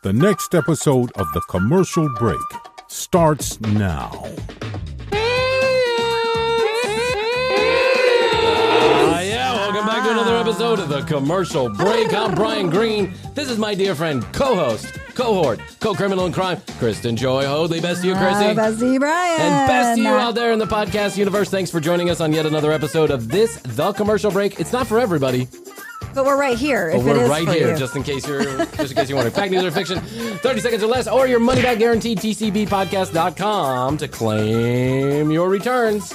The next episode of The Commercial Break starts now. Welcome back to another episode of The Commercial Break. I'm Brian Green. This is my dear friend, co-host, cohort, co-criminal in crime, Kristen Joy Hoadley. Best to you, Chrissy. Best to you, Brian. And best to you out there in the podcast universe. Thanks for joining us on yet another episode of this, The Commercial Break. It's not for everybody. But we're right here. But we're right here, just in case you're wondering. Fact, news, or fiction, 30 seconds or less, or your money back guaranteed. TCBpodcast.com to claim your returns.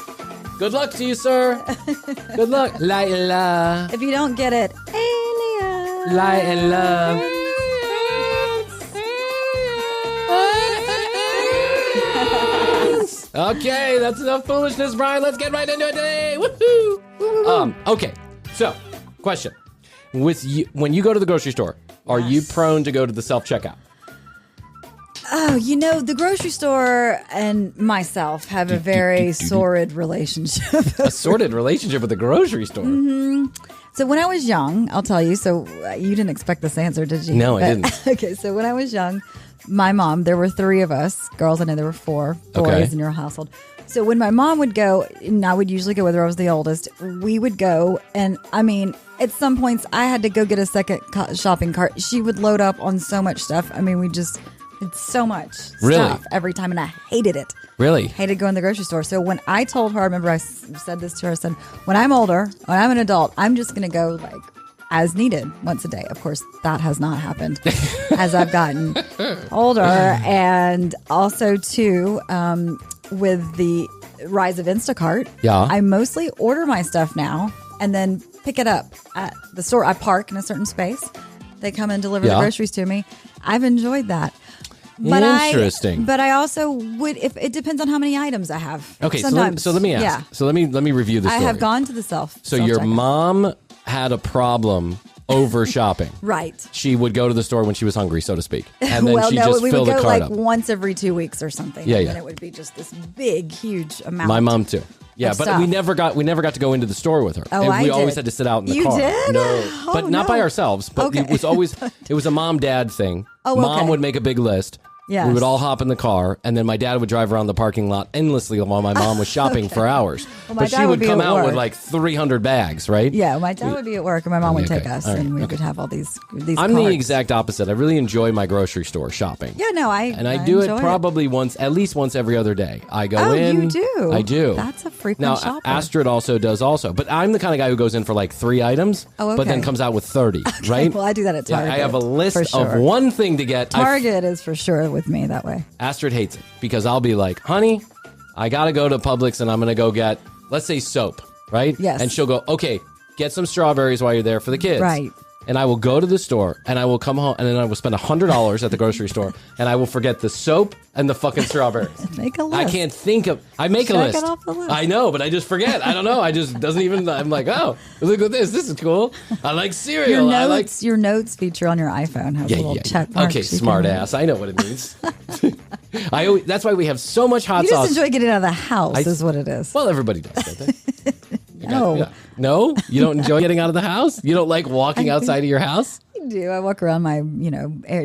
Good luck to you, sir. Good luck, light and love. If you don't get it, alien. Light and love. Okay, that's enough foolishness, Brian. Let's get right into it today. Woohoo! Okay, so question. When you go to the grocery store, are you prone to go to the self-checkout? Oh, the grocery store and myself have a very sordid relationship. A sordid relationship with the grocery store? Mm-hmm. So when I was young, I'll tell you, so you didn't expect this answer, did you? No, I didn't. Okay, so when I was young, my mom, there were three of us, girls, I know there were four boys in your household. So when my mom would go, and I would usually go with her, I was the oldest, we would go, and at some points, I had to go get a second shopping cart. She would load up on so much stuff. We just had so much stuff every time, and I hated it. Really? Hated going to the grocery store. So when I told her, I remember I said this to her, I said, when I'm older, when I'm an adult, I'm just going to go as needed once a day. Of course, that has not happened as I've gotten older. And also, too, with the rise of Instacart, I mostly order my stuff now and then pick it up at the store. I park in a certain space. They come and deliver the groceries to me. I've enjoyed that. But Interesting. But I also would, if it depends on how many items I have. Okay, so let me ask. Yeah. So let me review the story. I have gone to the So your mom had a problem over shopping. Right. She would go to the store when she was hungry, so to speak. And then we fill would the go cart up. Once every 2 weeks or something. Yeah, and then it would be just this big, huge amount. My mom too. Yeah, but we never got to go into the store with her. Oh, and we always had to sit out in the car. You did? No, but not by ourselves. But it was always it was a mom-dad thing. Oh, Mom would make a big list. Yes. We would all hop in the car, and then my dad would drive around the parking lot endlessly while my mom was shopping for hours. Well, but she would come out with 300 bags, right? Yeah, my dad would be at work, and my mom would take us, and we would have all these I'm carts. the exact opposite. I really enjoy my grocery store shopping. Yeah, no, I do it probably at least once every other day. I go in. Oh, you do? I do. That's a frequent now, shopper. Astrid also does also. But I'm the kind of guy who goes in for 3 items, but then comes out with 30, right? Well, I do that at Target. I have a list of one thing to get. Target is for sure with me that way. Astrid hates it because I'll be like, honey, I got to go to Publix and I'm going to go get, let's say, soap, right? Yes. And she'll go, okay, get some strawberries while you're there for the kids. Right. And I will go to the store and I will come home and then I will spend $100 at the grocery store and I will forget the soap and the fucking strawberries. Make a list. I can't think of, I make a list. Check it off the list. I know, but I just forget. I don't know. I just doesn't even, I'm like, oh, look at this. This is cool. I like cereal. Your notes feature on your iPhone has a little check mark. Okay, smart ass. I know what it means. That's why we have so much hot sauce. You just enjoy getting out of the house is what it is. Well, everybody does, don't they? No. No? You don't enjoy getting out of the house? You don't like walking outside of your house? I do. I walk around my,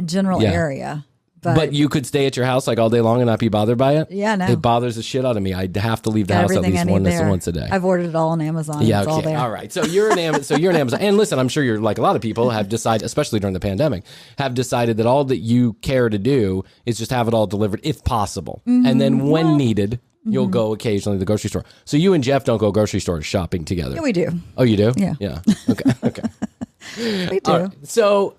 general area. But you could stay at your house all day long and not be bothered by it? Yeah, no. It bothers the shit out of me. I have to leave the house at least once a day. I've ordered it all on Amazon. Yeah, it's all there. All right. So you're an Amazon. And listen, I'm sure you're like a lot of people have decided, especially during the pandemic, have decided that all that you care to do is just have it all delivered if possible. Mm-hmm. And then when needed, you'll go occasionally to the grocery store. So you and Jeff don't go grocery store shopping together? Yeah, we do. Oh, you do? Yeah. Yeah. Okay. We do. Right. So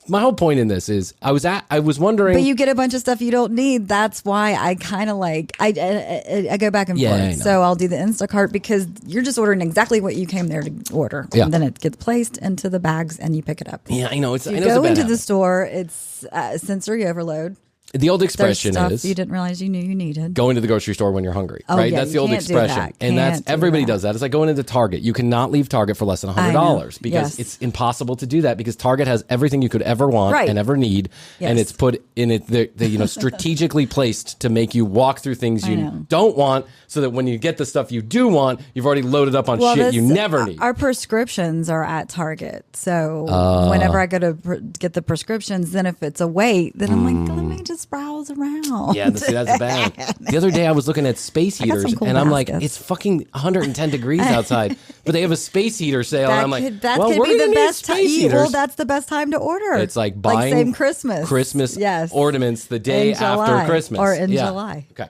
my whole point in this is I was wondering. But you get a bunch of stuff you don't need. That's why I kind of I go back and forth. So I'll do the Instacart because you're just ordering exactly what you came there to order. Yeah. And then it gets placed into the bags and you pick it up. Yeah, I know. You go into the store, it's sensory overload. The old There's expression stuff is you didn't realize you knew you needed. going to the grocery store when you're hungry, right? Yeah, That's the you old can't do expression. that. And that's Can't do everybody that. does that. It's like going into Target. You cannot leave Target for less than $100 because Yes. it's impossible to do that because Target has everything you could ever want Right. and ever need. Yes. And it's put in it, strategically placed to make you walk through things you don't want so that when you get the stuff you do want, you've already loaded up on shit you never need. Our prescriptions are at Target. So whenever I go to get the prescriptions, then if it's a wait, then I'm like, let me just browse around. Yeah, see, that's bad. The other day I was looking at space I got heaters some cool and I'm like, baskets. it's fucking 110 degrees outside, but they have a space heater sale. And I'm like, that well, could we're be gonna the need best time. space heaters. Well, that's the best time to order. It's like buying same Christmas Yes. ornaments the day In July, after Christmas. or in Yeah. July. Okay.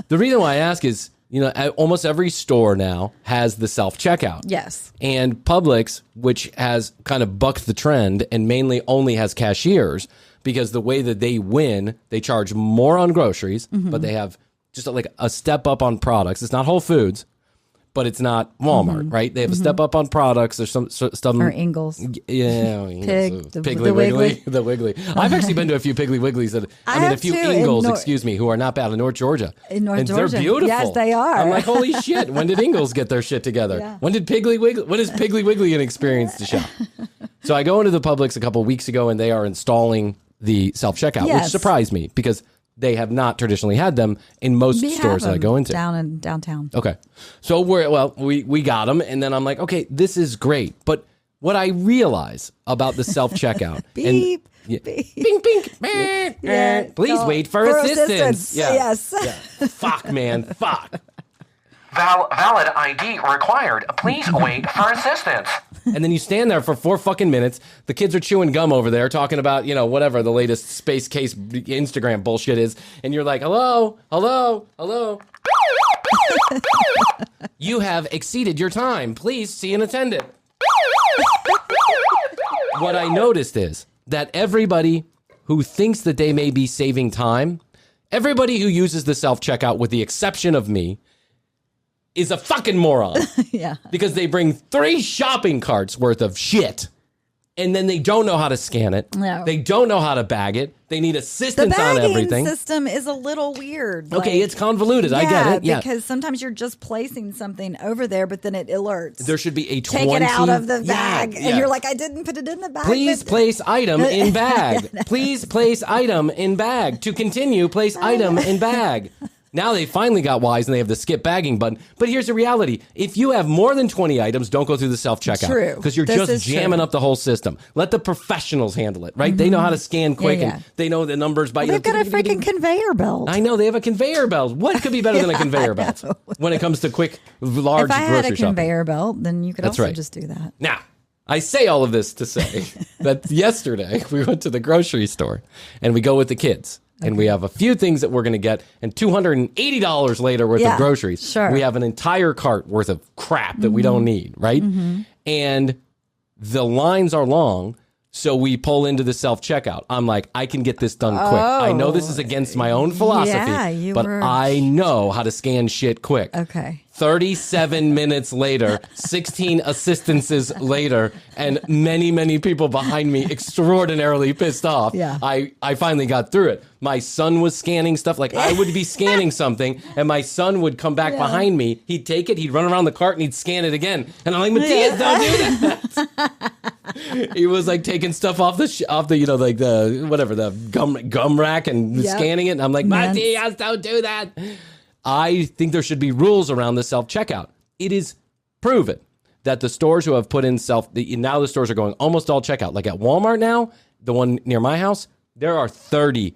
The reason why I ask is, almost every store now has the self-checkout. Yes. And Publix, which has kind of bucked the trend and mainly only has cashiers, because the way that they win, they charge more on groceries, but they have just like a step up on products. It's not Whole Foods, but it's not Walmart, right? They have a step up on products. There's some stuff. Or Ingles. Yeah. Pig, the Piggly Wiggly. Wiggly. The Wiggly. I've actually been to a few Piggly Wigglies. I a have few too, in Ingles, Nor- excuse me, who are not bad in North Georgia. In North and Georgia. they're beautiful. Yes, they are. I'm like, holy shit. When did Ingles get their shit together? Yeah. When is Piggly Wiggly an experience to shop? So I go into the Publix a couple of weeks ago and they are installing the self-checkout, which Yes. surprised me because they have not traditionally had them in most We have stores that I them go into. down in downtown. Okay. So we got them and then I'm like, okay, this is great. But what I realize about the self-checkout Beep. yeah, Beep. bing, bing, Yeah, please go- wait for assistance. Yeah. Yes. Yeah. Fuck, man. Fuck. Valid ID required. Please wait for assistance. And then you stand there for 4 fucking minutes. The kids are chewing gum over there talking about, whatever the latest space case Instagram bullshit is. And you're like, hello. You have exceeded your time. Please see an attendant. What I noticed is that everybody who thinks that they may be saving time, everybody who uses the self-checkout with the exception of me, is a fucking moron. Yeah. Because they bring 3 shopping carts worth of shit and then they don't know how to scan it. No. They don't know how to bag it. They need The assistance on bagging everything. system is a little weird. Okay, it's convoluted. I get it. Yeah. because sometimes you're just placing something over there, but then it alerts. There should be a 20. Take it out of the Yeah, bag. yeah. And you're like, I didn't put it in the bag. Please place item in bag. Please place item in bag. To continue, place item in bag. Now they finally got wise and they have the skip bagging button. But here's the reality. If you have more than 20 items, don't go through the self-checkout. True. Because you're This just is jamming true. up the whole system. Let the professionals handle it, right? They know how to scan quick Yeah, yeah. and they know the numbers by... They've got a freaking conveyor belt. I know, they have a conveyor belt. What could be better than a conveyor belt when it comes to quick, large If I grocery had a shopping? conveyor belt, then you could That's also right. just do that. Now, I say all of this to say that yesterday we went to the grocery store and we go with the kids. And we have a few things that we're going to get, and $280 later worth Yeah, of groceries. sure. We have an entire cart worth of crap that we don't need, right? And the lines are long, so we pull into the self-checkout. I'm like, I can get this done quick. I know this is against my own philosophy, Yeah, you but were- I know how to scan shit quick. Okay. 37 minutes later, 16 assistances later, and many, many people behind me extraordinarily pissed off. Yeah. I finally got through it. My son was scanning stuff. Like, I would be scanning something, and my son would come back behind me. He'd take it, he'd run around the cart, and he'd scan it again. And I'm like, Matthias, don't do that. He was like taking stuff off the the gum rack and Yep. scanning it. And I'm like, Mints. Matthias, don't do that. I think there should be rules around the self-checkout. It is proven that the stores who have put in now the stores are going almost all checkout. Like at Walmart now, the one near my house, there are 30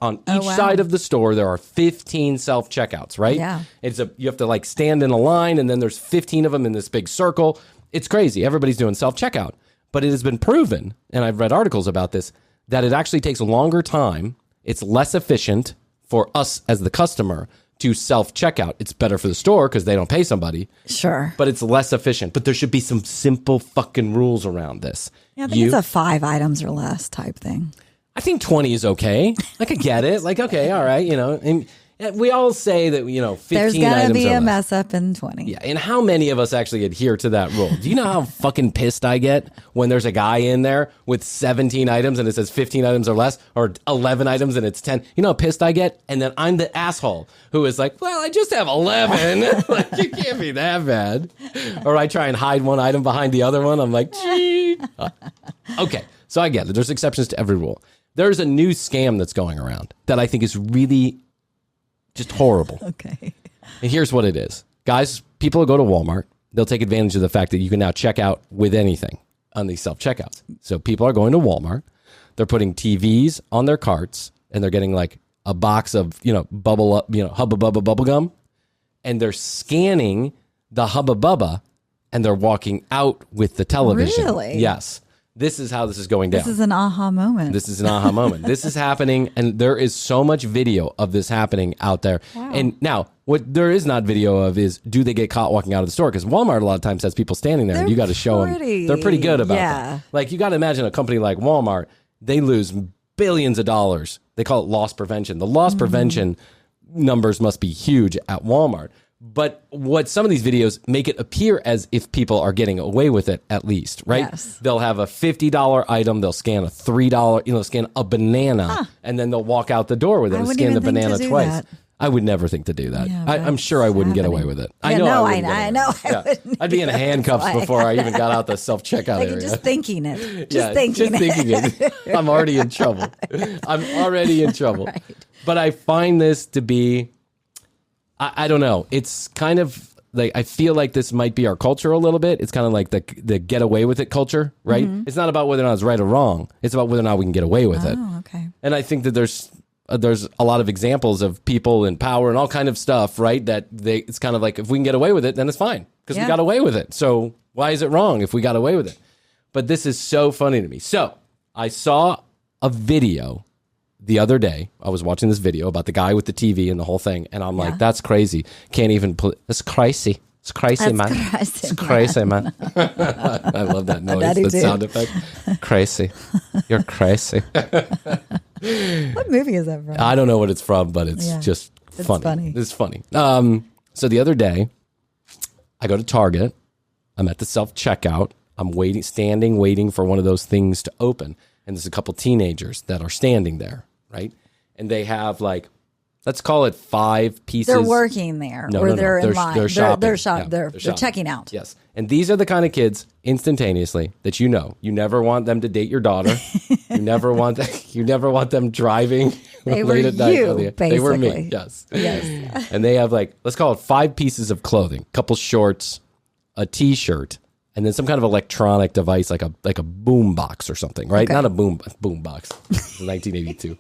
on each wow. side of the store. There are 15 self-checkouts, right? Yeah. You have to like stand in a line and then there's 15 of them in this big circle. It's crazy. Everybody's doing self-checkout. But it has been proven, and I've read articles about this, that it actually takes a longer time. It's less efficient for us as the customer to self-checkout. It's better for the store because they don't pay somebody. Sure. But it's less efficient. But there should be some simple fucking rules around this. Yeah, I think it's a 5 items or less type thing. I think 20 is okay. Like, I get it. Like, okay, all right. And We all say that, 15 There's items gonna be or a less. mess up in 20. Yeah, and how many of us actually adhere to that rule? Do you know how fucking pissed I get when there's a guy in there with 17 items and it says 15 items or less, or 11 items and it's 10? You know how pissed I get? And then I'm the asshole who is like, well, I just have 11. Like, you can't be that bad. Or I try and hide one item behind the other one. I'm like, gee. Okay, so I get it. There's exceptions to every rule. There's a new scam that's going around that I think is really just horrible. Okay. And here's what it is. Guys, people who go to Walmart, they'll take advantage of the fact that you can now check out with anything on these self-checkouts. So people are going to Walmart, they're putting TVs on their carts, and they're getting like a box of, bubble up, Hubba Bubba bubble gum, and they're scanning the Hubba Bubba, and they're walking out with the television. Really? Yes. This is how this is going down. This is an aha moment. This is an aha moment. This is happening, and there is so much video of this happening out there. Wow. And now, what there is not video of is, do they get caught walking out of the store? Because Walmart a lot of times has people standing there, and you got to show them. They're pretty good about that. Like, you got to imagine a company like Walmart, they lose billions of dollars. They call it loss prevention. The loss prevention numbers must be huge at Walmart. But what some of these videos make it appear as if people are getting away with it, at least, right? Yes. They'll have a $50 item. They'll scan a $3, scan a banana, and then they'll walk out the door with it and scan the banana twice. That. I would never think to do that. Yeah, I'm sure I wouldn't get away with it. I know. I know. I'd be in handcuffs before I even got out the self-checkout area. Just thinking it. Just thinking it. I'm already in trouble. Right. But I find this to be, I don't know. It's kind of like, I feel like this might be our culture a little bit. It's kind of like the get away with it culture, right? Mm-hmm. It's not about whether or not it's right or wrong. It's about whether or not we can get away with it. Oh, okay. And I think that there's a lot of examples of people in power and all kind of stuff, right? That it's kind of like, if we can get away with it, then it's fine because we got away with it. So why is it wrong if we got away with it? But this is so funny to me. So I saw a video the other day. I was watching this video about the guy with the TV and the whole thing, and I'm like, that's crazy. Can't even it's crazy. It's crazy, man. It's crazy, man. I love that noise, that sound effect. Crazy. You're crazy. What movie is that from? I don't know what it's from, but it's just funny. It's funny. So the other day, I go to Target. I'm at the self-checkout. I'm waiting for one of those things to open. And there's a couple teenagers that are standing there, right? And they have like, let's call it 5 pieces. They're working there, they're in line. They're shopping. They're checking out. Yes. And these are the kind of kids instantaneously that you never want them to date your daughter. you never want them driving They late were at night. you, basically. They were me. Yes. And they have like, let's call it 5 pieces of clothing, a couple shorts, a t-shirt, and then some kind of electronic device like a boom box or something, right? Okay. Not a boom box. 1982.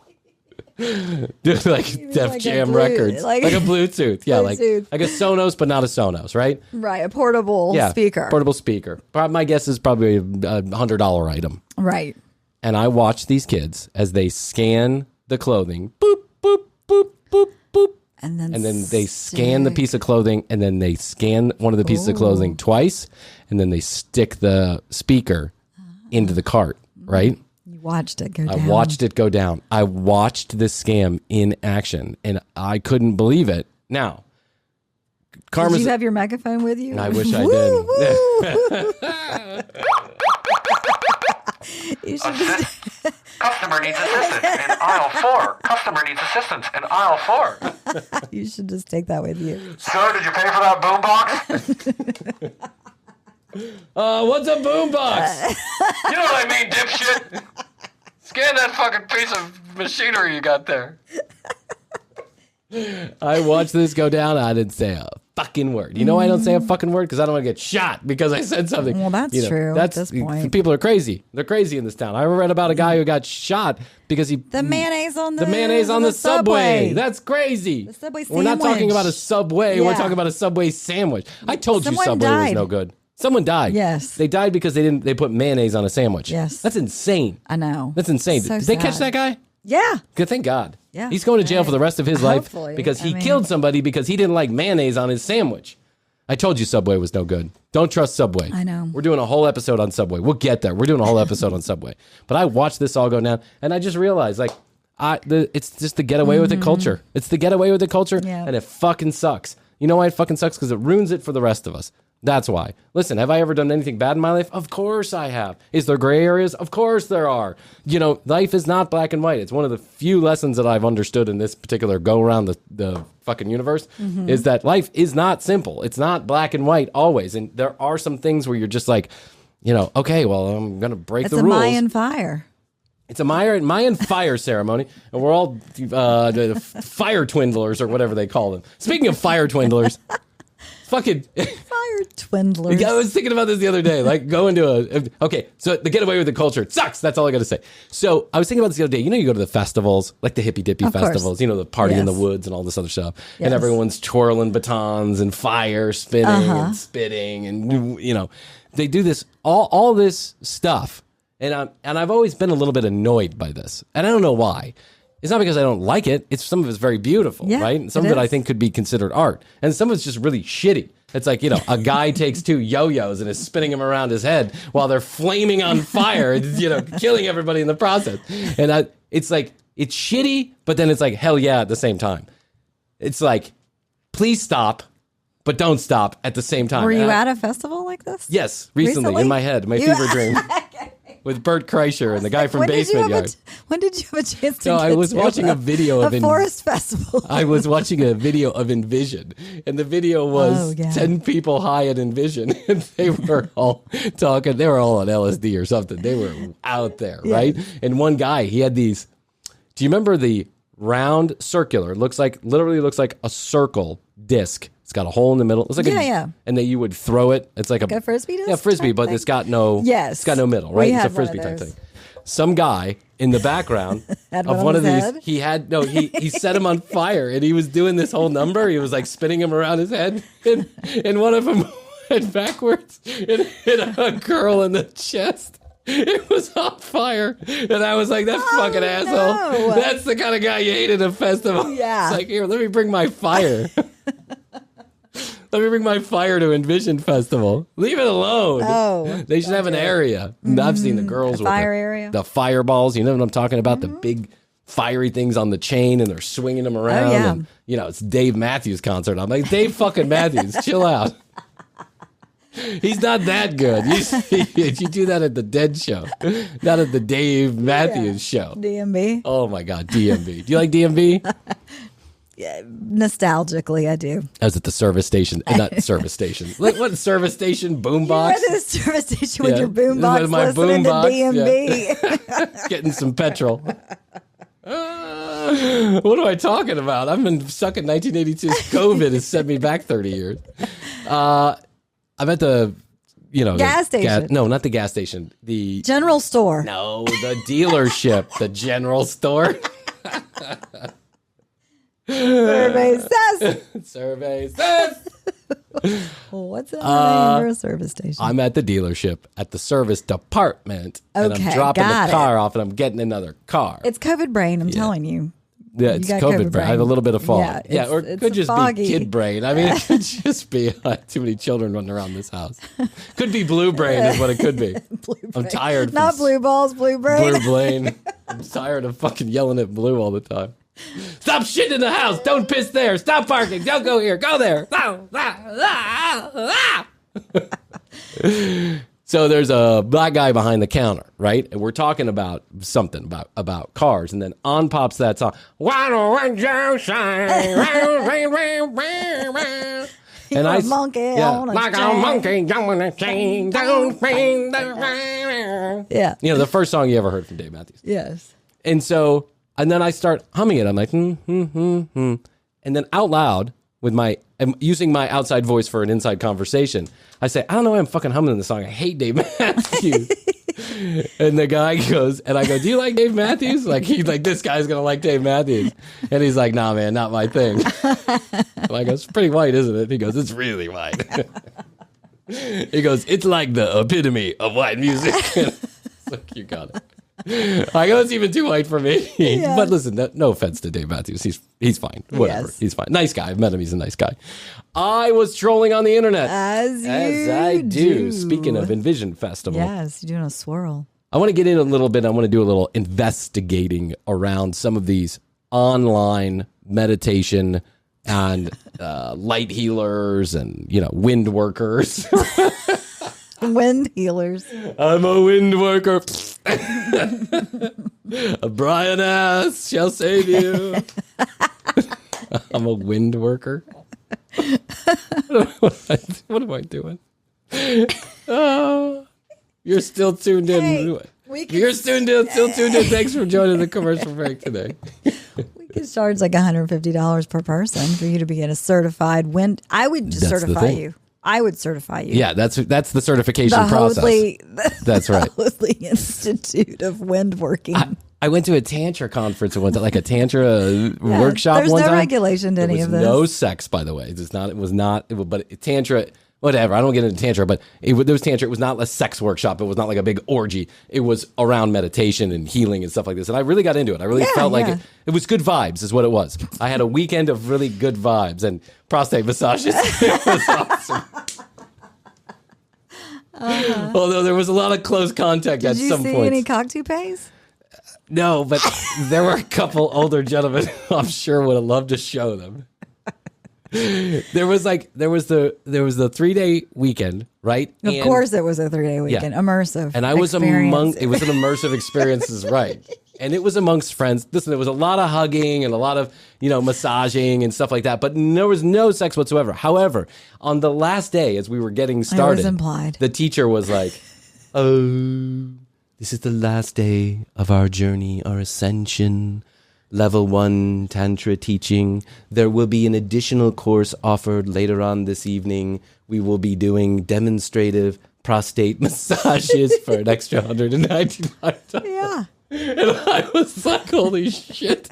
Dude, like Def like Jam records, like a Bluetooth, yeah, like a Sonos, but not a Sonos, right? Right, a portable speaker. Portable speaker. My guess is probably a $100 item, right? And I watch these kids as they scan the clothing, boop boop boop boop boop, and then they scan the piece of clothing, and then they scan one of the pieces of clothing twice, and then they stick the speaker into the cart, right? Watched it go down. I watched it go down. I watched this scam in action, and I couldn't believe it. Now, Did you have your megaphone with you? I wish I did. You should just... Customer needs assistance in aisle 4. Customer needs assistance in aisle 4. You should just take that with you. Sir, did you pay for that boombox? What's a boombox? You know what I mean, dipshit. Scan that fucking piece of machinery you got there. I watched this go down. I didn't say a fucking word. You know why I don't say a fucking word? Because I don't want to get shot because I said something. Well, that's true at this point. People are crazy. They're crazy in this town. I read about a guy who got shot because the mayonnaise on the subway. That's crazy. The Subway sandwich. We're not talking about a Subway. We're talking about a Subway sandwich. I told you Subway was no good. Someone died. Yes. They died because they put mayonnaise on a sandwich. Yes. That's insane. I know. That's insane. So Did they catch that guy? Yeah. Good, thank God. Yeah. He's going to jail for the rest of his life because he I mean, killed somebody because he didn't like mayonnaise on his sandwich. I told you Subway was no good. Don't trust Subway. I know. We're doing a whole episode on Subway. We'll get there. We're doing a whole episode on Subway. But I watched this all go down, and I just realized, like, It's just the get away with it culture. It's the get away with it culture, Yeah. and it fucking sucks. You know why it fucking sucks? Because it ruins it for the rest of us. That's why. Listen, have I ever done anything bad in my life? Of course I have. Is there gray areas? Of course there are. You know, life is not black and white. It's one of the few lessons that I've understood in this particular go around the fucking universe is that life is not simple. It's not black and white always. And there are some things where you're just like, you know, okay, well, I'm going to break the rules. It's a Mayan fire. It's a Mayan fire ceremony, and we're all the fire twindlers or whatever they call them. Speaking of fire twindlers, fucking Fire twindlers. I was thinking about this the other day. Like, go into okay, so the get away with the culture, it sucks. That's all I got to say. So I was thinking about this the other day. You know, you go to the festivals, like the hippy dippy festivals. Course. You know, the party in the Yes. woods and all this other stuff, Yes. and everyone's twirling batons and fire spinning and spitting, and you know, they do this all this stuff. And I've always been a little bit annoyed by this. And I don't know why. It's not because I don't like it. It's some of it's very beautiful, Yeah, right? And some it of it I is. think could be considered art. And some of it's just really shitty. It's like, you know, a guy takes 2 yo-yos and is spinning them around his head while they're flaming on fire, you know, killing everybody in the process. And it's like, it's shitty, but then it's like, hell yeah at the same time. It's like, please stop, but don't stop at the same time. Were you And at a festival like this? Yes, recently in my head, my fever dream. With Bert Kreischer and the guy from Basement Yard. When did you have a chance to No, get I was to watching a video of a forest festival? I was watching a video of Envision, and the video was Oh, yeah. 10 people high at Envision, and they were all talking. They were all on LSD or something. They were out there, right? And one guy, he had these. Do you remember the round circular? Literally looks like a circle disc. It's got a hole in the middle. It's like Yeah. And then you would throw it. It's like a Frisbee disc Yeah, Frisbee, type but thing? it's got no. Yes. It's got no middle, We right? It's a had one of Frisbee type those. thing. Some guy in the background Had of one one on of his these, head? he had he set him on fire, and he was doing this whole number. He was like spinning him around his head, and one of them went backwards and hit a girl in the chest. It was on fire, and I was like, "That fucking asshole! no. That's the kind of guy you hate at a festival." Yeah. It's like, here, let me bring my fire. Let me bring my fire to Envision Festival. Leave it alone. Oh, They should have an area. I've seen the girls with fire area? the fireballs. You know what I'm talking about? The big fiery things on the chain, and they're swinging them around. yeah. And, you know, it's Dave Matthews concert. I'm like, Dave fucking Matthews, chill out. He's not that good. You do that at the Dead show, not at the Dave Matthews show. DMB. Oh my God, DMV. Do you like DMV? Nostalgically, I do. I was at the service station, not service station. What service station? Boombox. You're at the service station with Yeah. your boombox With my listening boombox, to DMB. Getting some petrol. What am I talking about? I've been stuck in 1982. COVID has sent me back 30 years. I'm at the, Gas station. no, not the gas station. The General store. no, the dealership, the general store. Survey says. Survey says. What's in the name for a service station? I'm at the dealership at the service department, and I'm Okay, dropping the got it. car off, and I'm getting another car. It's COVID brain, I'm telling you. Yeah, You it's got COVID COVID brain. I have a brain. little bit of fog. Yeah, Yeah, it's- or it's it could just foggy. be kid brain. I mean, it could just be too many children running around this house. Could be blue brain is what it could be. I'm tired. Not from blue balls, blue brain. Blue brain. I'm tired of fucking yelling at blue all the time. Stop shitting in the house. Don't piss there. Stop parking. Don't go here. Go there. So there's a black guy behind the counter, right? And we're talking about something about cars, and then on pops that song. Why don't you shine? You're a monkey on a like a chain. monkey on a chain. Don't bring the Yeah. You know, the first song you ever heard from Dave Matthews. Yes. And then I start humming it. I'm like, And then out loud, I'm using my outside voice for an inside conversation, I say, I don't know why I'm fucking humming the song. I hate Dave Matthews. And the guy goes, and I go, do you like Dave Matthews? This guy's going to like Dave Matthews. And he's like, nah, man, not my thing. I'm like, it's pretty white, isn't it? He goes, it's really white. He goes, it's like the epitome of white music. It's like, you got it. I go, it's even too white for me. Yeah. But listen, no offense to Dave Matthews. He's fine. Whatever. Yes. He's fine. Nice guy. I've met him. He's a nice guy. I was trolling on the internet. As I you do. Speaking of Envision Festival. Yes, you're doing a swirl. I want to get in a little bit. I want to do a little investigating around some of these online meditation and light healers and, wind workers. Wind healers. I'm a wind worker. A Bryan ass shall save you. I'm a wind worker. What am I doing? Oh, you're still tuned in. Hey, You're still tuned in. Thanks for joining the commercial break today. We could charge like $150 per person for you to be in a certified wind. I would just certify you. I would certify you. Yeah, that's the certification process. That's right. The Hoadley Institute of Wind-working. I went to a tantra conference one time, like a tantra workshop there's one time. There's no regulation to any of this. No sex, by the way. But tantra, whatever. I don't get into tantra, but there was tantra. It was not a sex workshop. It was not like a big orgy. It was around meditation and healing and stuff like this. And I really got into it. I really felt like it was good vibes is what it was. I had a weekend of really good vibes and prostate massages. It was awesome. Although there was a lot of close contact at some point. Did you see any cock toupees? No, but there were a couple older gentlemen who I'm sure would have loved to show them. There was the 3-day weekend, right? Of course it was a 3-day weekend. Immersive. And I was it was an immersive experience, right? And it was amongst friends. Listen, there was a lot of hugging and a lot of, massaging and stuff like that, but there was no sex whatsoever. However, on the last day, as we were getting started, it was implied. The teacher was like, "Oh, this is the last day of our journey, our ascension. Level 1 Tantra teaching. There will be an additional course offered later on this evening. We will be doing demonstrative prostate massages for an extra $195. Yeah. And I was like, holy shit.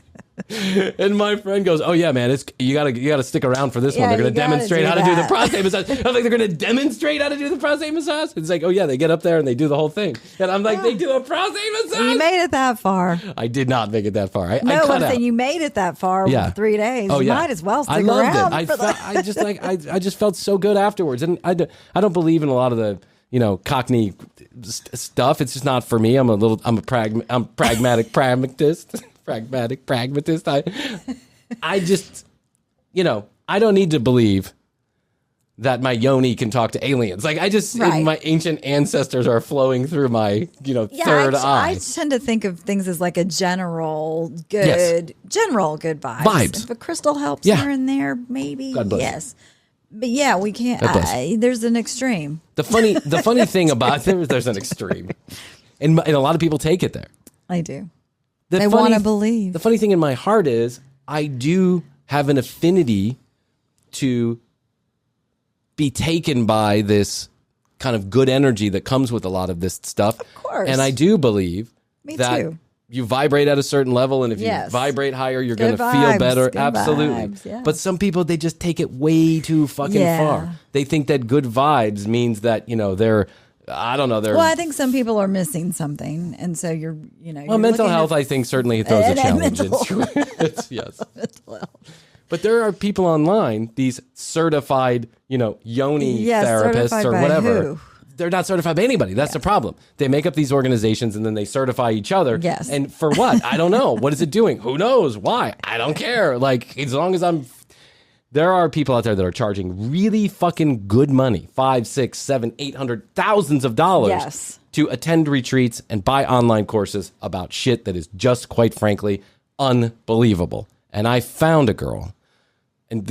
And my friend goes, "Oh yeah, man, you gotta stick around for this one. They're gonna demonstrate how to do the prostate massage." I'm like, "They're gonna demonstrate how to do the prostate massage?" It's like, "Oh yeah, they get up there and they do the whole thing." And I'm like, "They do a prostate massage?" You made it that far. I did not make it that far. I I'm cut out. saying you made it that far with 3 days. Oh, you yeah. might as well stick I loved around. it. I just felt so good afterwards. And I don't believe in a lot of the Cockney stuff. It's just not for me. I'm a pragmatic pragmatist. Pragmatic pragmatist. I just, I don't need to believe that my yoni can talk to aliens. Like my ancient ancestors are flowing through my, third eye. I tend to think of things as like a general good vibes. Vibes. If a crystal helps here and there, maybe. God bless. Yes. But yeah, we can't. There's an extreme. The funny thing about there's an extreme, and a lot of people take it there. I do. They want to believe. The funny thing in my heart is I do have an affinity to be taken by this kind of good energy that comes with a lot of this stuff. Of course. And I do believe that too. You vibrate at a certain level, and if you vibrate higher, you're going to feel better. Good Absolutely. Vibes, yeah. But some people, they just take it way too fucking far. They think that good vibes means that, they're, I don't know. Well, I think some people are missing something. And so you're mental health, I think, certainly throws a challenge into it. Yes. Mental health. But there are people online, these certified, yoni therapists or whatever. Who? They're not certified by anybody. That's the problem. They make up these organizations and then they certify each other. Yes. And for what? I don't know. What is it doing? Who knows? Why? I don't care. Like, as long as there are people out there that are charging really fucking good money, $500, $600, $700, $800, thousands of dollars to attend retreats and buy online courses about shit that is just, quite frankly, unbelievable. And I found a girl. And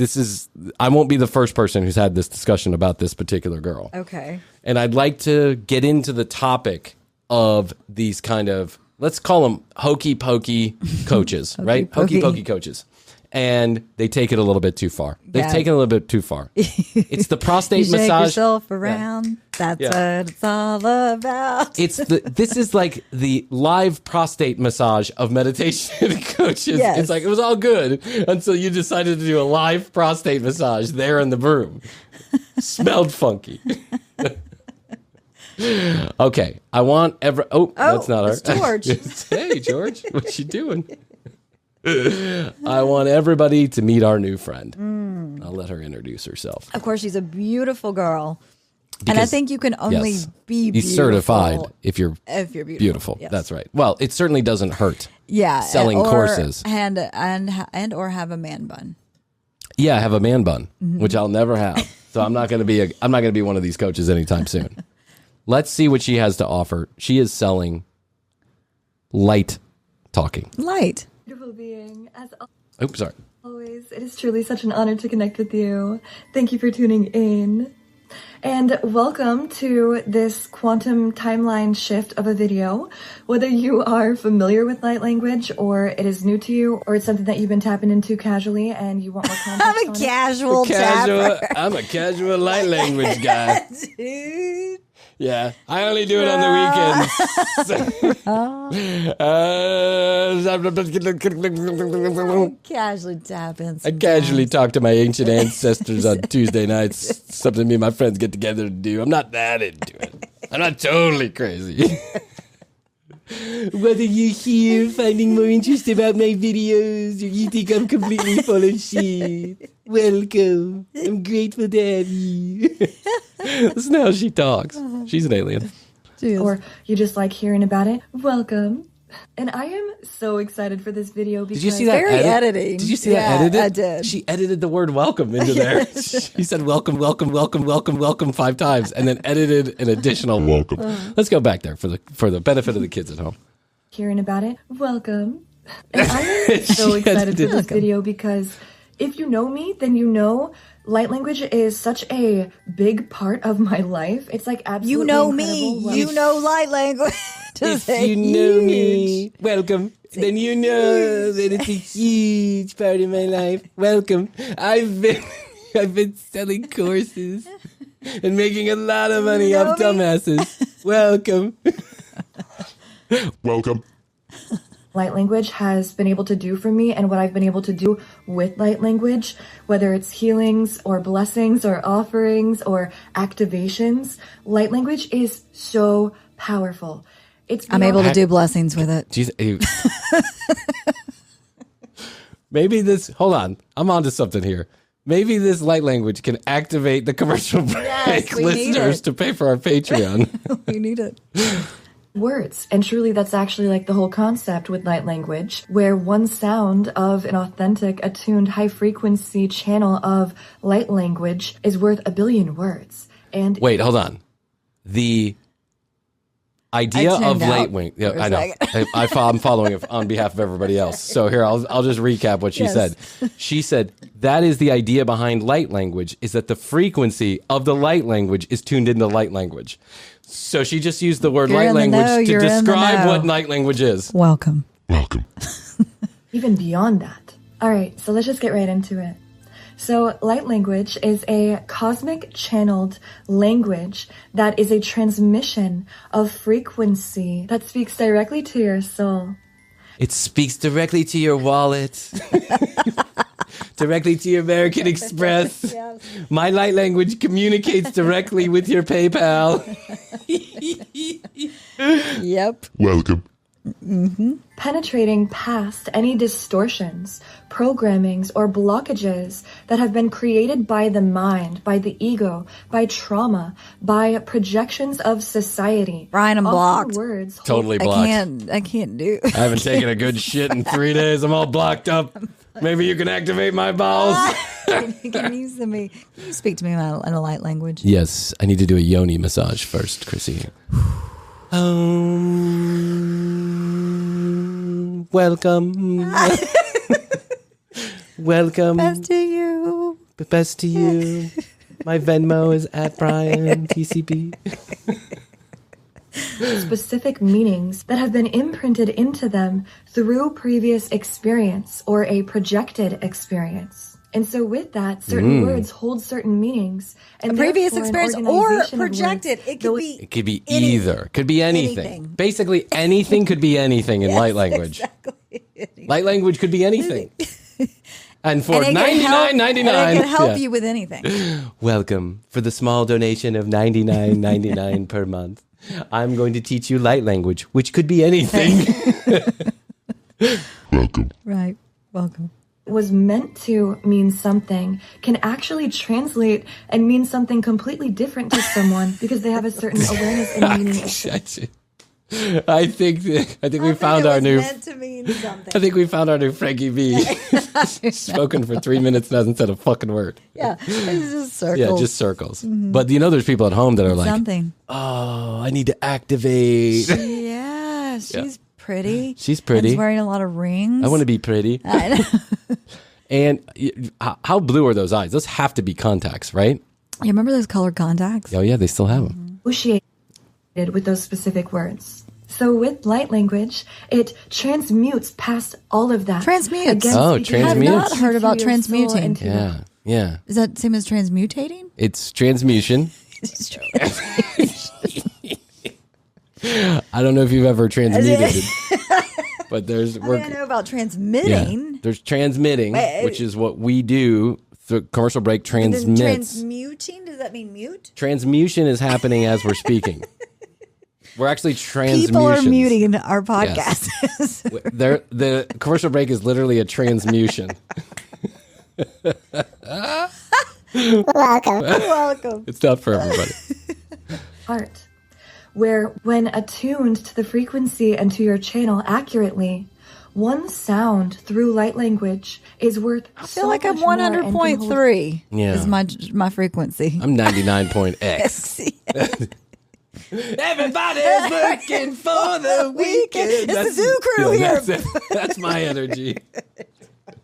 I won't be the first person who's had this discussion about this particular girl. Okay. And I'd like to get into the topic of these kind of, let's call them hokey pokey coaches, right? Hokey pokey coaches. And they take it a little bit too far. They've taken it a little bit too far. It's the prostate massage. Shake yourself around. Yeah. That's what it's all about. This is like the live prostate massage of meditation coaches. Yes. It's like it was all good until you decided to do a live prostate massage there in the room. Smelled funky. Okay, I want that's not it's her. George. Hey, George, what you doing? I want everybody to meet our new friend. I'll let her introduce herself. Of course, she's a beautiful girl. And I think you can only be beautiful. He's certified if you're beautiful. Yes. That's right. Well, it certainly doesn't hurt. Yeah. Selling courses. And or have a man bun. Yeah, have a man bun, which I'll never have. So I'm not going to be one of these coaches anytime soon. Let's see what she has to offer. She is selling light talking. Light. Beautiful being. As Oops, sorry. always, it is truly such an honor to connect with you. Thank you for tuning in. And welcome to this quantum timeline shift of a video. Whether you are familiar with light language or it is new to you or it's something that you've been tapping into casually and you want more context I'm a on casual tapper. I'm a casual light language guy. Dude. Yeah, I only do it on the weekends. Casually tapping. I casually talk to my ancient ancestors on Tuesday nights. Something me and my friends get together to do. I'm not that into it. I'm not totally crazy. Whether you're here finding more interest about my videos or you think I'm completely full of shit, welcome. I'm grateful to have you. Listen how she talks. She's an alien. or you just like hearing about it, welcome. And I am so excited for this video because Did you see that? Very editing. Did you see that edited? I did. She edited the word welcome into there. She said welcome, welcome, welcome, welcome, welcome 5 times and then edited an additional welcome. Let's go back there for the benefit of the kids at home. hearing about it, welcome. And I am so excited for this video because if you know me, then you know light language is such a big part of my life. It's like absolutely You know incredible. me. You know light language. If you know me, welcome. Then you know that it's a huge part of my life. Welcome. I've been selling courses and making a lot of money off dumbasses. Welcome. Welcome. Light language has been able to do for me and what I've been able to do with light language, whether it's healings or blessings or offerings or activations. Light language is so powerful. I'm able to do blessings with it. Maybe this, hold on, I'm onto something here. Maybe this light language can activate the commercial break we need listeners it. to pay for our Patreon. We need it. words. And truly, that's actually like the whole concept with light language, where one sound of an authentic, attuned, high frequency channel of light language is worth 1 billion words. And Wait, hold on. The idea I of tuned light out wing. for Yeah, a I know. second. I'm following it on behalf of everybody else. So here, I'll just recap what she Yes. said. She said that is the idea behind light language, is that the frequency of the light language is tuned into light language. So she just used the word You're light in the know, language to you're in the describe know. what light language is. Welcome. Welcome. even beyond that. All right, so let's just get right into it. So light language is a cosmic channeled language that is a transmission of frequency that speaks directly to your soul. It speaks directly to your wallet, directly to your American Express. Yes. My light language communicates directly with your PayPal. Yep. Welcome. Penetrating past any distortions, programmings, or blockages that have been created by the mind, by the ego, by trauma, by projections of society. Brian, I'm Often blocked. Words Totally blocked. I can't do. I haven't taken a good shit in 3 days. I'm all blocked up. Maybe you can activate my balls. Can you speak to me in a light language? Yes, I need to do a yoni massage first, Chrissy. Welcome. Welcome. Best to you. Best to you. My Venmo is at Brian TCP. specific meanings that have been imprinted into them through previous experience or a projected experience. And so with that, certain words hold certain meanings. And A previous therefore, an experience or organization of projected. words- It could be. It could be Any- either. Could be anything. anything. Basically, anything could be anything in light language. Exactly. Light language could be anything. And for And it can help- $99.99, and it can help you with anything. welcome. For the small donation of $99.99 per month, I'm going to teach you light language, which could be anything. Welcome. Right. Welcome. was meant to mean something can actually translate and mean something completely different to someone because they have a certain awareness and meaning. I think we found our new. Meant to mean something. I think we found our new Frankie B. Spoken for 3 minutes and hasn't said a fucking word. Yeah, it's just circles. Yeah, just circles. But there's people at home that are like, something. oh, I need to activate. Yeah, she's pretty. She's pretty. She's wearing a lot of rings. I want to be pretty. I know. And how blue are those eyes? Those have to be contacts, right? You remember those colored contacts? Oh yeah, they still have them. Associated with those specific words. So with light language, it transmutes past all of that. Transmutes. Again, Oh, speaking transmutes. I've not heard about into your soul, transmuting. into the- Yeah. Is that same as transmutating? It's transmutation. I don't know if you've ever transmuted, but I know about transmitting. There's transmitting, which is what we do. The commercial break transmits. Transmuting, does that mean mute? Transmutation is happening as we're speaking. We're actually transmuting. People are muting our podcast. Yes. The commercial break is literally a transmutation. Welcome. It's not for everybody. Heart, where when attuned to the frequency and to your channel accurately, one sound through light language is worth I feel like I'm 100.3 Yeah. is my frequency. I'm 99.x. Everybody's looking for the weekend. It's the Zoo Crew here. That's my energy.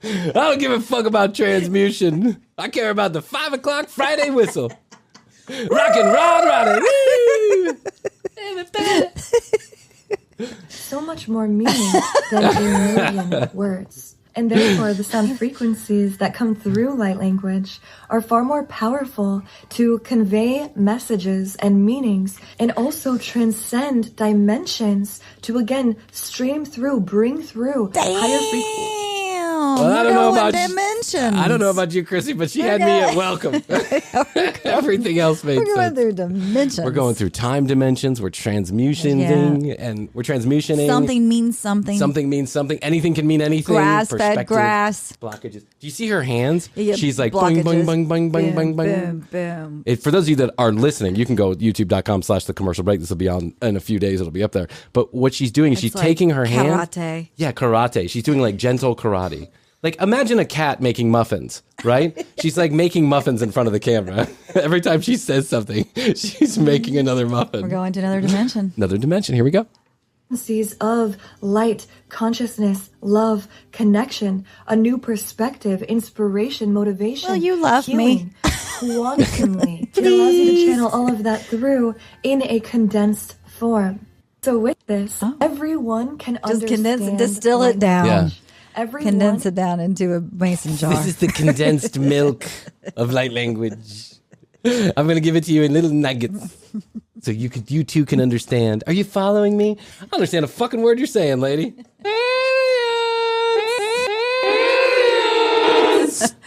I don't give a fuck about transmutation. I care about the 5 o'clock Friday whistle. Rock and roll, Roddy. so much more meaning than a million words. And therefore, the sound frequencies that come through light language are far more powerful to convey messages and meanings and also transcend dimensions to, again, stream through, bring through higher frequencies. Well, I don't know about dimensions. I don't know about you, Chrissy, but she had me at welcome. Everything else made We're going sense. through dimensions. We're going through time dimensions. We're transmutioning, and we're transmutioning. Something means something. Something means something. Anything can mean anything. Grass fed Perspective, grass. blockages. Do you see her hands? Yeah, She's like boing, boing, boing, boing, boing, boing, boing. Boom, boom. For those of you that are listening, you can go youtube.com/the commercial break. This will be on in a few days. It'll be up there. But what she's doing is she's like taking her hand. karate. Yeah, karate. She's doing like gentle karate. Like, imagine a cat making muffins, right? She's like making muffins in front of the camera. Every time she says something, she's making another muffin. We're going to another dimension. Another dimension. Here we go. Frequencies of light, consciousness, love, connection, a new perspective, inspiration, motivation. Well, you love healing, quantumly. It allows you to channel all of that through in a condensed form. So with this, everyone can Just condense understand it, distill it down. Yeah. Everyone Condense it down into a mason jar. This is the condensed milk of light language. I'm going to give it to you in little nuggets so you too can understand. Are you following me? I don't understand a fucking word you're saying, lady.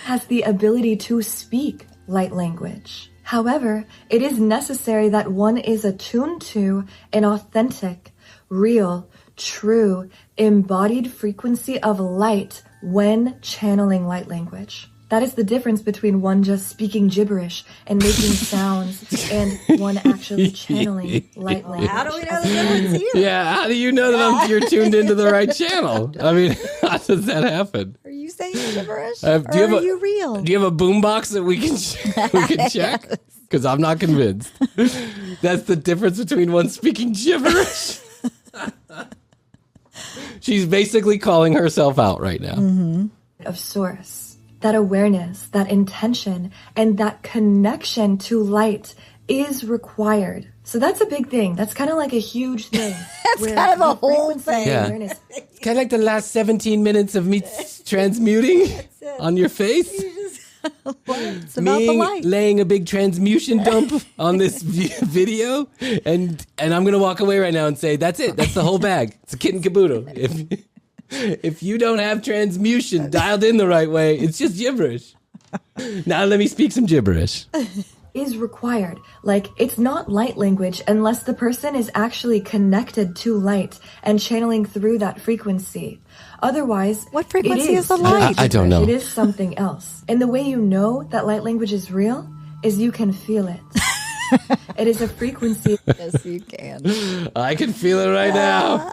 has the ability to speak light language. However, it is necessary that one is attuned to an authentic, real, true, embodied frequency of light when channeling light language. That is the difference between one just speaking gibberish and making sounds and one actually channeling light language. How do we know the difference here? Yeah, how do you know that you're tuned into the right channel? I mean, how does that happen? Are you saying gibberish? Do you have are you real? Do you have a boombox that we can check? Because I'm not convinced. That's the difference between one speaking gibberish. She's basically calling herself out right now. Of source, that awareness, that intention, and that connection to light is required. So that's a big thing. That's kind of like a huge thing. That's kind of a whole thing. Yeah. Awareness. Kind of like the last 17 minutes of me transmuting on your face. It's about the Me light. laying a big transmutation dump on this video, and I'm gonna walk away right now and say that's it. That's the whole bag. It's a kit and caboodle. If you don't have transmutation dialed in the right way, it's just gibberish. Now let me speak some gibberish. is required. Like, it's not light language unless the person is actually connected to light and channeling through that frequency. Otherwise, What frequency it is the light? I don't know. It is something else. And the way you know that light language is real is you can feel it. It is a frequency. Yes, you can. I can feel it right now.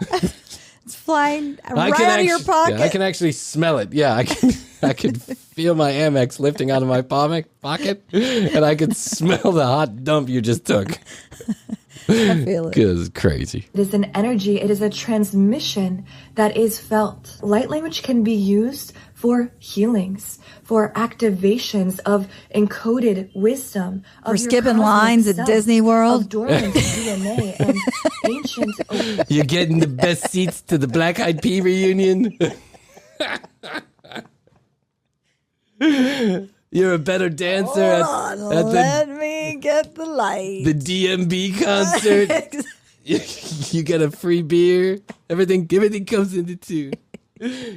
It's flying right out of your pocket. Yeah, I can actually smell it. Yeah, I can feel my Amex lifting out of my pocket, and I can smell the hot dump you just took. I feel it. It's crazy. It is an energy. It is a transmission that is felt. Light language can be used for healings, for activations of encoded wisdom, of For your skipping cosmic lines at self, Disney World. of dormant DNA and ancient. You're getting the best seats to the Black Eyed Pea reunion. You're a better dancer at Let me get the light. the DMB concert. You get a free beer. Everything comes into two.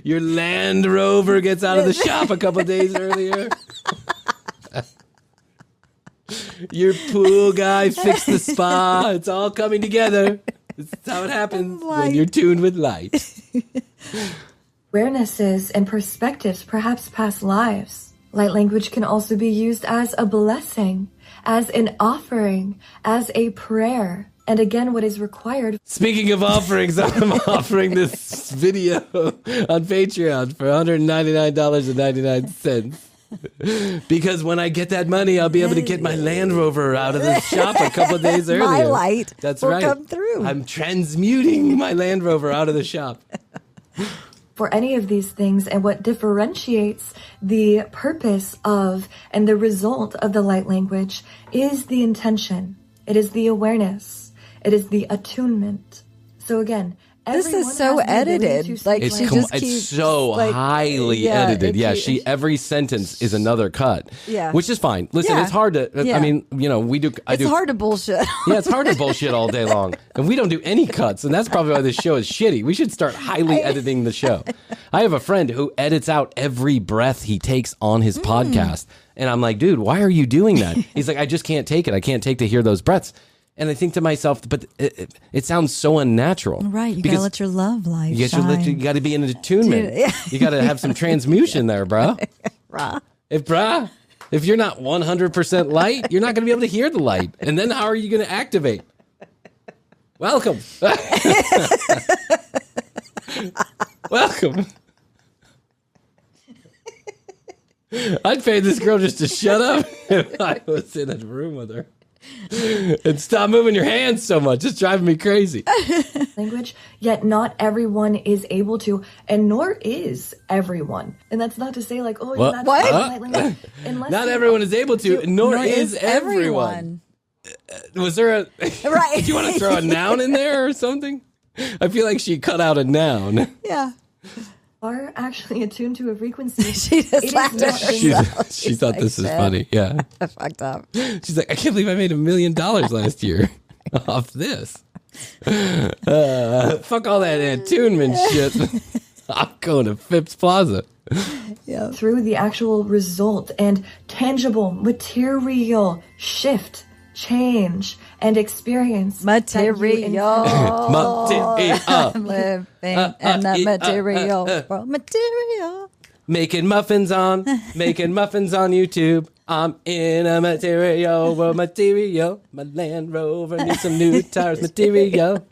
Your Land Rover gets out of the shop a couple days earlier. Your pool guy fixed the spa. It's all coming together. This is how it happens when you're tuned with light. Awarenesses and perspectives, perhaps past lives. Light language can also be used as a blessing, as an offering, as a prayer. And again, what is required. Speaking of offerings, I'm offering this video on Patreon for $199.99. Because when I get that money, I'll be able to get my Land Rover out of the shop a couple of days earlier. My light That's will right. come through. I'm transmuting my Land Rover out of the shop. For any of these things, and what differentiates the purpose of and the result of the light language is the intention. It is the awareness. It is the attunement. So again, This everyone is so has the ability edited. to Like, speak she language. just keeps, It's so like, highly yeah, edited. it Yeah, keeps- every sentence is another cut. Yeah. Which is fine. Listen, Yeah. it's hard to. Yeah. I mean, we do. It's hard to bullshit. Yeah, it's hard to bullshit all day long. And we don't do any cuts. And that's probably why this show is shitty. We should start highly editing the show. I have a friend who edits out every breath he takes on his podcast. And I'm like, dude, why are you doing that? He's like, I just can't take it. I can't take to hear those breaths. And I think to myself, but it sounds so unnatural. Right. You Because gotta let your love light you shine. got to be in attunement. Dude, yeah. You got to have some transmutation there, bro. Rah. If you're not 100% light, you're not going to be able to hear the light. And then how are you going to activate? Welcome. Welcome. I'd pay this girl just to shut up if I was in a room with her. And stop moving your hands so much. It's driving me crazy. Language, yet not everyone is able to, and nor is everyone. And that's not to say like, oh, What? that's What? not light language. Unless Not you- everyone is able to, nor is everyone. Was there a... Right. Do you want to throw a noun in there or something? I feel like she cut out a noun. Yeah. are actually attuned to a frequency. She It just is laughed not at herself. She thought like, this is "Shit, funny. Yeah. I fucked up. She's like, I can't believe I made $1 million last year off this. Fuck all that attunement shit. I'm going to Phipps Plaza. Yeah. through the actual result and tangible material shift, change, and experience. that you Material. I'm living in the material world. Material. Making muffins on YouTube. I'm in a material world. Material. My Land Rover needs some new tires. Material.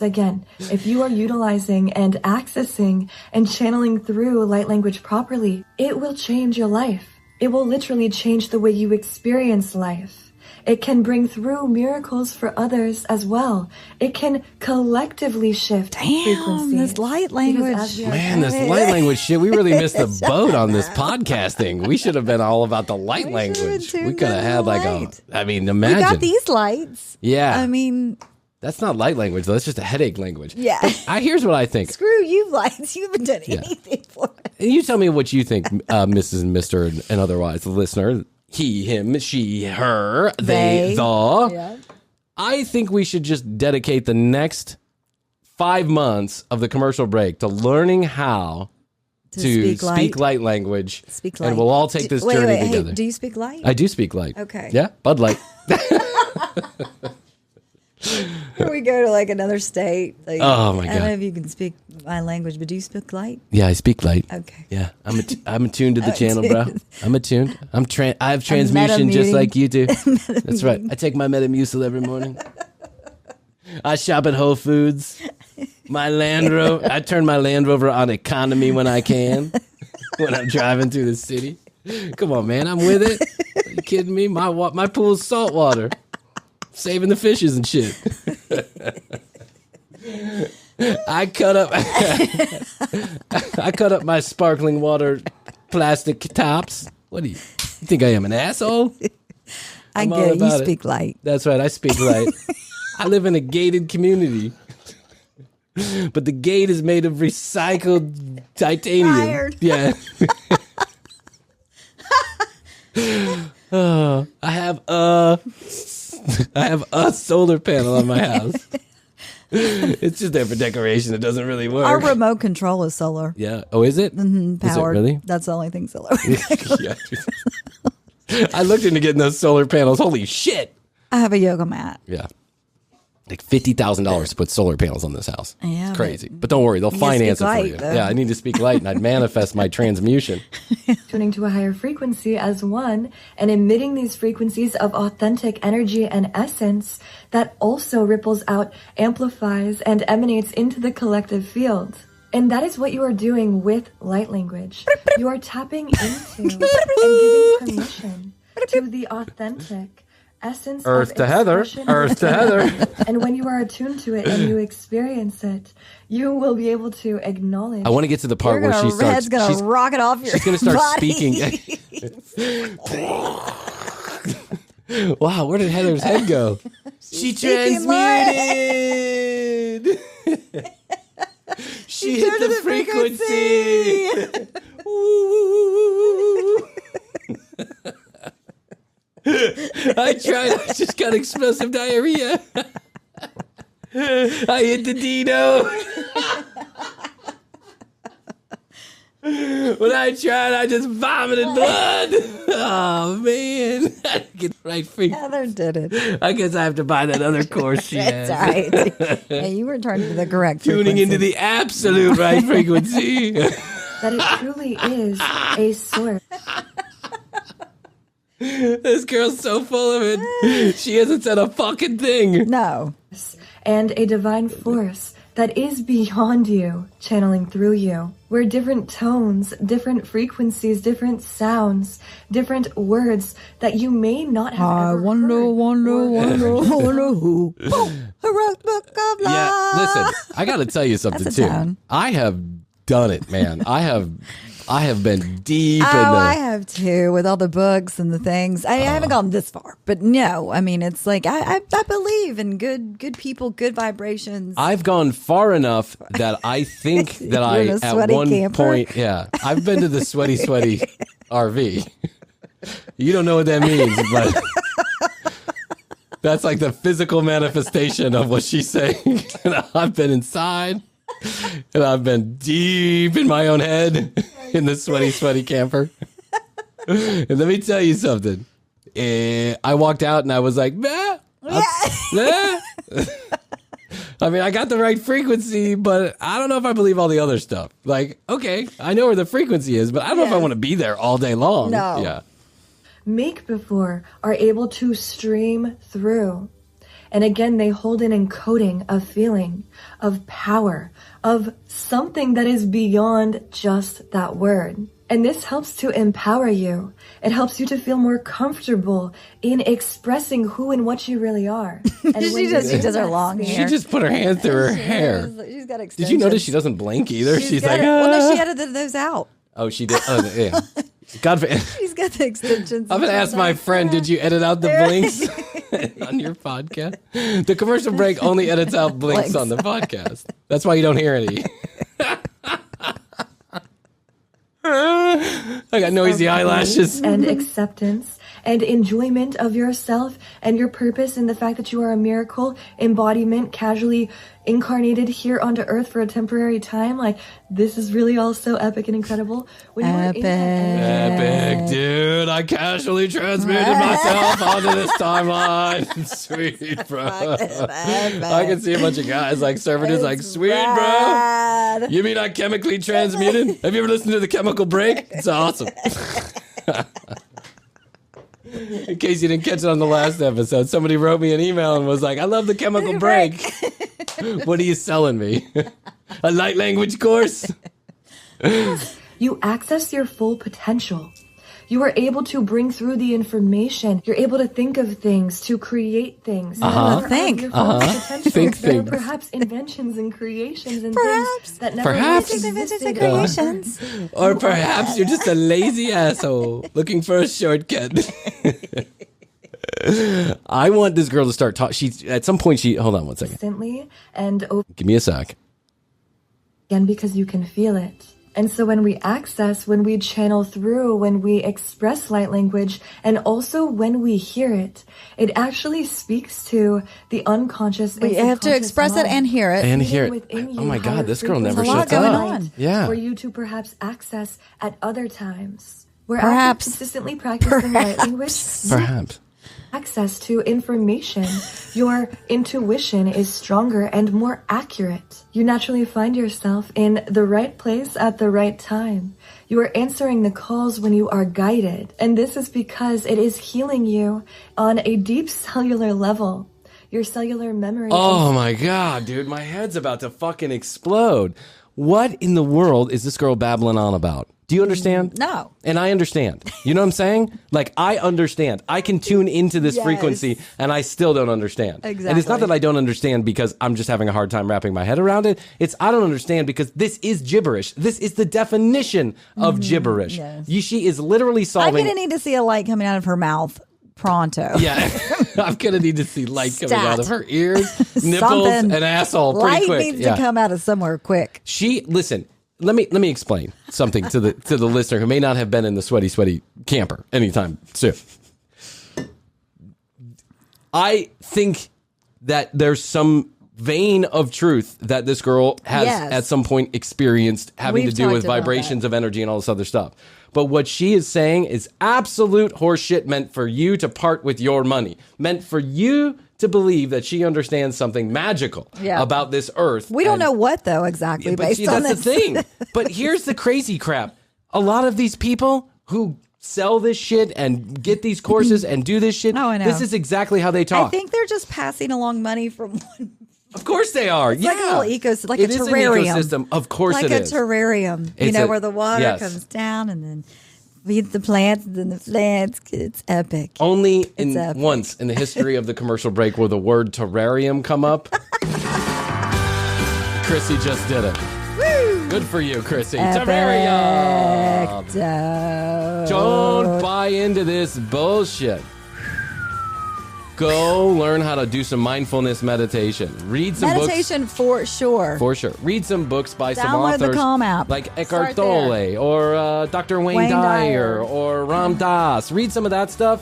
Again, if you are utilizing and accessing and channeling through light language properly, it will change your life. It will literally change the way you experience life. It can bring through miracles for others as well. It can collectively shift frequencies. this light Because language. as we are Man, this light language shit, we really missed the boat on this podcasting. We should have been all about the light We should have language. We tuned could have into had the like light. imagine. We got these lights. Yeah. I mean, That's not light language, though. That's just a headache language. yeah. Here's what I think. Screw you, lights. You haven't done anything for it. And you tell me what you think, Mrs. and Mr. and otherwise, the listener. He, him, she, her, they, the. Yeah. I think we should just dedicate the next 5 months of the commercial break to learning how to speak light language. Speak light. And we'll all take this journey together. Hey, do you speak light? I do speak light. Okay. Yeah, Bud Light. Or we go to like another state. Like, Oh, my I don't know God. if you can speak my language, but do you speak light? Yeah, I speak light. Okay. Yeah, I'm attuned to the channel, bro. I'm attuned. I have transmutation just Metamuting. like you do. That's right. I take my Metamucil every morning. I shop at Whole Foods. My Land Rover. I turn my Land Rover on economy when I can. When I'm driving through the city. Come on, man. I'm with it. Are you kidding me? My pool's salt water. Saving the fishes and shit. I cut up my sparkling water plastic tops. What do you think I am, an asshole? I I'm all get it. You about it. speak light. That's right, I speak light. I live in a gated community. But the gate is made of recycled titanium. Iron. Yeah. I have a solar panel on my house. It's just there for decoration. It doesn't really work. Our remote control is solar. Yeah. Oh, is it? Powered. Is it really? That's the only thing solar. Yeah. I looked into getting those solar panels. Holy shit. I have a yoga mat. Yeah. Like $50,000 to put solar panels on this house. Yeah, It's crazy. But don't worry, they'll You finance it speak for light, you. though. Yeah, I need to speak light and I'd manifest my transmutation. Tuning to a higher frequency as one and emitting these frequencies of authentic energy and essence that also ripples out, amplifies, and emanates into the collective field. And that is what you are doing with light language. You are tapping into and giving permission to the authentic essence Earth of to Heather. expression. Earth to Heather. And when you are attuned to it and you experience it, you will be able to acknowledge. I want to get to the part where she starts. Head's gonna rocket off your She's going to start body. speaking. Wow, where did Heather's head go? She speaking transmuted. She hit turned the the frequency. Woo. I tried. I just got explosive diarrhea. I hit the Dino. When I tried, I just vomited blood. Oh, man. I get the right frequency. Heather did it. I guess I have to buy that other course she That's has. right. Yeah, you were turning to the correct Tuning frequency. into the absolute right frequency. that it truly is a source. This girl's so full of it. She hasn't said a fucking thing. No. And a divine force that is beyond you, channeling through you, where different tones, different frequencies, different sounds, different words that you may not have I ever wonder heard who. Boom. Heroic book of love. Yeah, listen, I got to tell you something That's a too. tone. I have done it, man. I have been deep in I the. have too, with all the books and the things. I haven't gone this far, but no, I mean, it's like I believe in good people, good vibrations. I've gone far enough that I think that I, You're in a at sweaty one camper? point, yeah, I've been to the sweaty RV. You don't know what that means, but that's like the physical manifestation of what she's saying. And I've been inside, and I've been deep in my own head in the sweaty camper. And let me tell you something. I walked out and I was like, nah. I mean, I got the right frequency, but I don't know if I believe all the other stuff. Like, okay, I know where the frequency is, but I don't know if I want to be there all day long. No. Yeah. make before are able to stream through. And again, they hold an encoding of feeling, of power, of something that is beyond just that word. And this helps to empower you. It helps you to feel more comfortable in expressing who and what you really are. And when She you does do her that long space- hair. She just put her hand through her hair. She's got extensions. Did you notice she doesn't blink either? She's got like, it. Well, no, "Ah." she edited those out. Oh, she did. Oh, yeah. God, She's got the extensions. I'm gonna ask my friend. Did you edit out the blinks on your podcast? The commercial break only edits out blinks on the podcast. That's why you don't hear any. I got noisy eyelashes. And acceptance and enjoyment of yourself and your purpose and the fact that you are a miracle embodiment casually incarnated here onto earth for a temporary time. Like, this is really all so epic and incredible. When you are in that energy, Epic, dude. I casually transmuted myself onto this timeline. Sweet, bro. I can see a bunch of guys like serving is like, sweet, bro. You mean I chemically transmuted? Have you ever listened to The Chemical Break? It's awesome. In case you didn't catch it on the last episode, somebody wrote me an email and was like, I love The Chemical Break. What are you selling me? A light language course? you access your full potential. You are able to bring through the information. You're able to think of things, to create things. Think. Your full potential. Think there things. are perhaps inventions and creations and Perhaps. things that never Perhaps. existed. Creations. Or perhaps you're just a lazy asshole looking for a shortcut. I want this girl to start talking. At some point, hold on one second. Instantly and over Give me a sec. again because you can feel it. And so when we access, when we channel through, when we express light language, and also when we hear it, it actually speaks to the unconscious and We have to subconscious express it mind. and hear it. And hear it. Within you, Oh my God, higher this girl never frequencies shuts of up. light Yeah. For you to perhaps access at other times. Where Perhaps. after consistently practicing light language, Perhaps. access to information, your intuition is stronger and more accurate. You naturally find yourself in the right place at the right time. You are answering the calls when you are guided. And this is because it is healing you on a deep cellular level. Your cellular memory. Oh my God, dude. My head's about to fucking explode. What in the world is this girl babbling on about? Do you understand? No. And I understand. You know what I'm saying? Like, I understand. I can tune into this Yes. frequency and I still don't understand. And it's not Exactly. that I don't understand because I'm just having a hard time wrapping my head around it. It's I don't understand because this is gibberish. This is the definition of gibberish. yes. She is literally I'm solving. going to need to see a light coming out of her mouth pronto. Yeah, I'm going to need to see light coming out of her ears, nipples, Something. and asshole pretty Light quick. needs Yeah. to come out of somewhere quick. Listen. Let me explain something to the listener who may not have been in the sweaty camper anytime soon. I think that there's some vein of truth that this girl has Yes. at some point experienced having We've to do with talked about vibrations of energy and all this other stuff. But what she is saying is absolute horseshit meant for you to part with your money, meant for you to believe that she understands something magical Yeah. about this earth. We don't and- know what, though, exactly, but based see, on that's this. the thing. But here's the crazy crap. A lot of these people who sell this shit and get these courses and do this shit, Oh, I know. this is exactly how they talk. I think they're just passing along money from one. Of course they are. It's like a little ecosystem, like It a is an terrarium. ecosystem. Of course like it a is. terrarium, you It's know, a- where the water yes. comes down and then feeds the plants, and then the plants. It's epic. Only It's epic. once in the history of the commercial break will the word terrarium come up. Chrissy just did it. Woo! Good for you, Chrissy. Epic. Terrarium. Don't buy into this bullshit. Go learn how to do some mindfulness meditation. Read some Meditation for sure. books. For sure. Read some books by some Download the authors. Calm app. Like Eckhart Start there. Tolle or Dr. Wayne Dyer or Ram Dass. Read some of that stuff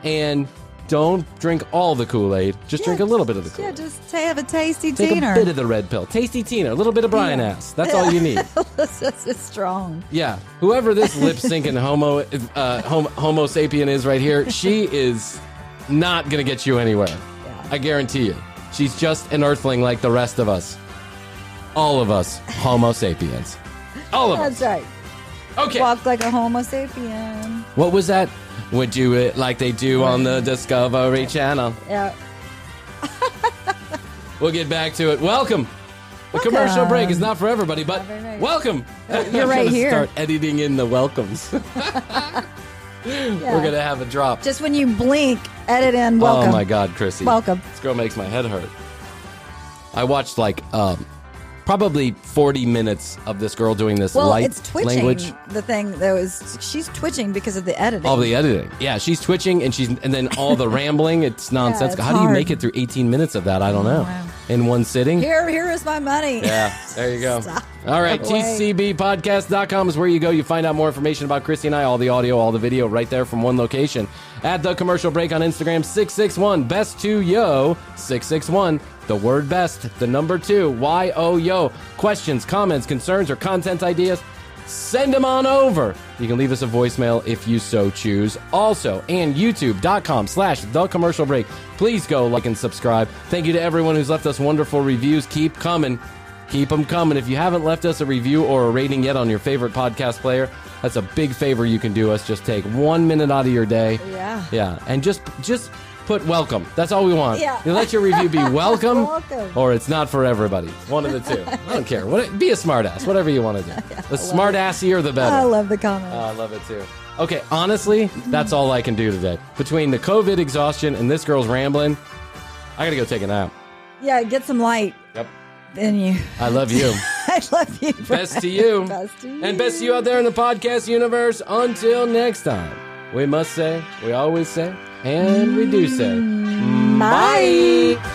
and don't drink all the Kool-Aid. Just drink a little bit of the Yeah, Kool-Aid. just have a tasty Take teener. a bit of the red pill. Tasty Tina. A little bit of Brian ass. That's all you need. It's strong. Yeah. Whoever this lip-syncing homo sapien is right here, she is not going to get you anywhere. I guarantee you. She's just an earthling like the rest of us. All of us, Homo sapiens. All of That's us. right. Okay. Walk like a Homo sapien. What was that? Would do it like they do on the Discovery Channel. Yeah. We'll get back to it. Welcome. The commercial break is not for everybody, but very. welcome. You're right I'm gonna here. Start editing in the welcomes. We're gonna have a drop. Just when you blink, edit in welcome. Oh my God, Chrissy. Welcome. This girl makes my head hurt. I watched like probably 40 minutes of this girl doing this Well, light it's twitching. language. The thing that was, she's twitching because of the editing. All the editing. Yeah, she's twitching and then all the rambling, it's nonsensical. it's How do you hard. make it through 18 minutes of that? I don't know. Wow. in one sitting. Here is my money. Yeah, there you go. Stop. All right, Wait. tcbpodcast.com is where you go. You find out more information about Christy and I, all the audio, all the video right there from one location. At The Commercial Break on Instagram, 661 best 2 yo, 661 the word best, the number 2 yo. Questions, comments, concerns, or content ideas, send them on over. You can leave us a voicemail if you so choose. Also, and youtube.com/The Commercial Break. Please go like and subscribe. Thank you to everyone who's left us wonderful reviews. Keep coming. Keep them coming. If you haven't left us a review or a rating yet on your favorite podcast player, that's a big favor you can do us. Just take 1 minute out of your day. Yeah. Yeah. And just put welcome. That's all we want. Yeah. You let your review be welcome, Welcome. or it's not for everybody. One of the two. I don't care. Be a smartass. Whatever you want to do. The smartassier, the better. I love the comments. I love it too. Okay, honestly, that's all I can do today. Between the COVID exhaustion and this girl's rambling, I gotta go take a nap. Yeah, get some light Yep. in you. I love you. I love you. Best to you. Best to you. And best to you out there in the podcast universe. Until next time, we must say, we always say, and we do say, Bye. bye.